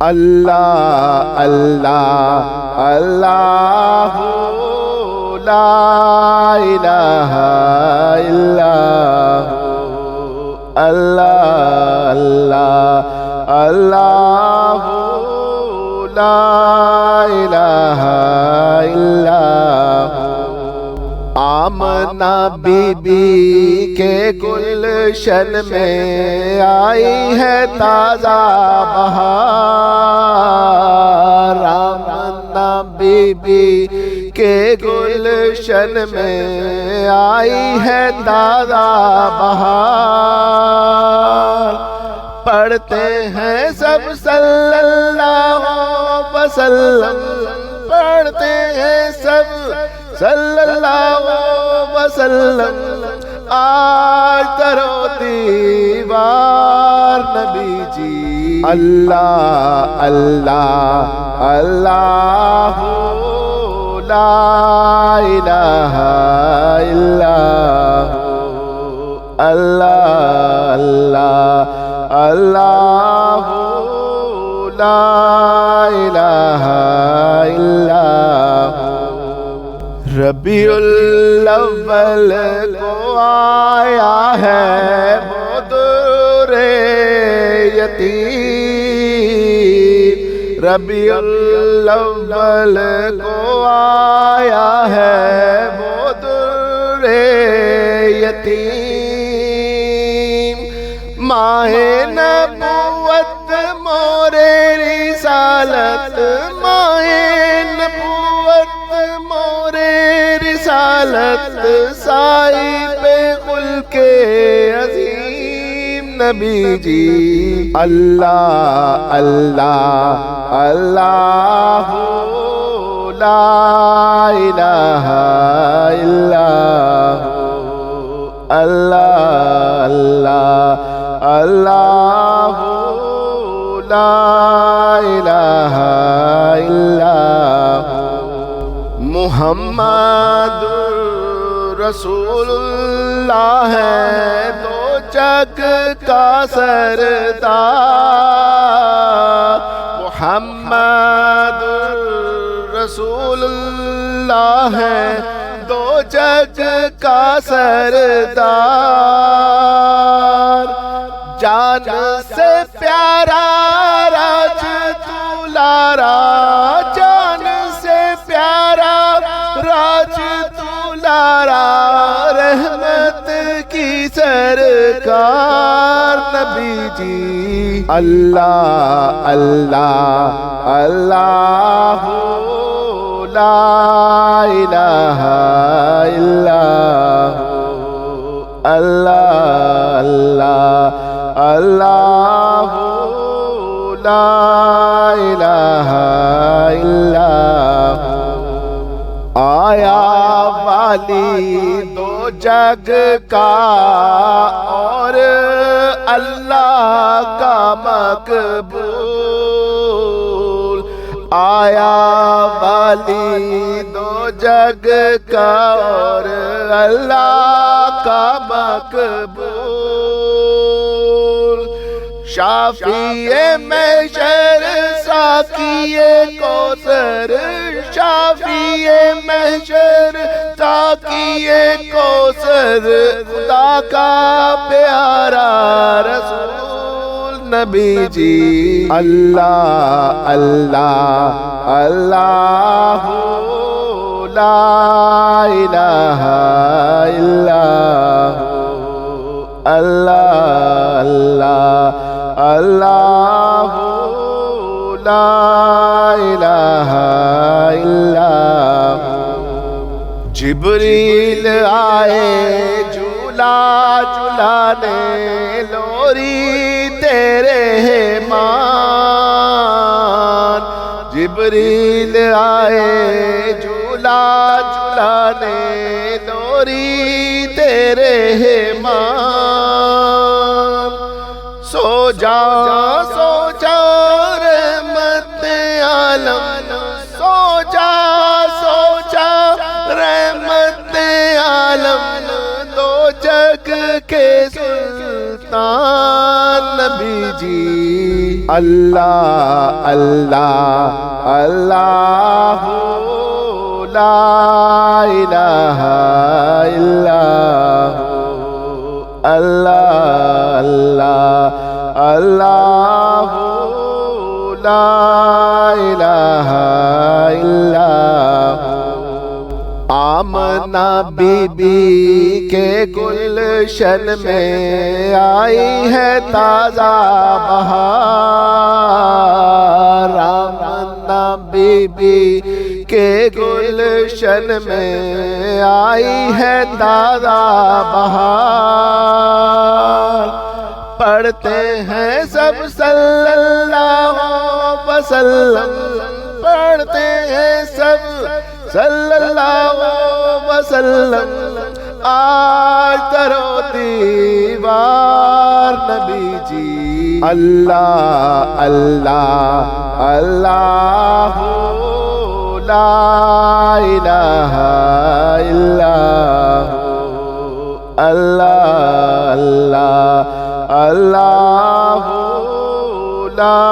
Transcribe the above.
اللہ اللہ اللہ لا الہ الا اللہ اللہ اللہ لا الہ الا آمنہ بی بی کے گلشن میں آئی ہے تازہ بہار آمنہ بی بی کے گلشن میں آئی ہے تازہ بہار پڑھتے ہیں سب صلی اللہ وسلم پڑھتے ہیں سب صلی اللہ وسلم آج درو دیوار نبی جی اللہ اللہ اللہ لا الہ الا اللہ اللہ اللہ لا الہ الا ربیع الاول کو آیا ہے وہ در یتیم ربیع الاول کو آیا ہے وہ در یتیم ماہ نبوت مور رسالت ماہ نبوت مور رسالت صاحب ملک عظیم نبی جی اللہ اللہ اللہ لا الہ الا اللہ اللہ اللہ لا الہ الا محمد رسول اللہ ہے دو جگ کا سردار محمد رسول اللہ ہے دو جگ کا سردار جان سے پیارا راج دولارا جان سے پیارا راج دولارا رحمت کی سرکار نبی جی اللہ اللہ اللہ لا الہ الا اللہ اللہ اللہ لا الہ الا آیا والی دو جگ کا اور اللہ کا مقبول آیا والی دو جگ کا اور اللہ کا مقبول شافی محشر ساقی کوثر شافی محشر ساقی کوثر خدا کا پیارا رسول نبی جی اللہ اللہ اللہ لا الہ الا اللہ اللہ اللہ لا الہ الا جبریل آئے جھولا جھلانے لوری تیرے مان جبریل آئے جھولا جھلانے لوری تیرے مان سو جا رحمت عالم سو جا رحمت عالم دو جگ کے سلطان سلطان نبی جی اللہ اللہ اللہ لا الہ الا اللہ اللہ اللہ لا الہ الا آمنہ بی بی کے گلشن میں آئی ہے تازہ بہار آمنہ بی بی کے گلشن میں آئی ہے تازہ بہار پڑھتے ہیں سب صلی اللہ وسلم پڑھتے ہیں سب صلی اللہ وسلم آج کرو دیوار نبی جی اللہ اللہ اللہ لا الہ الا اللہ اللہ اللہ لا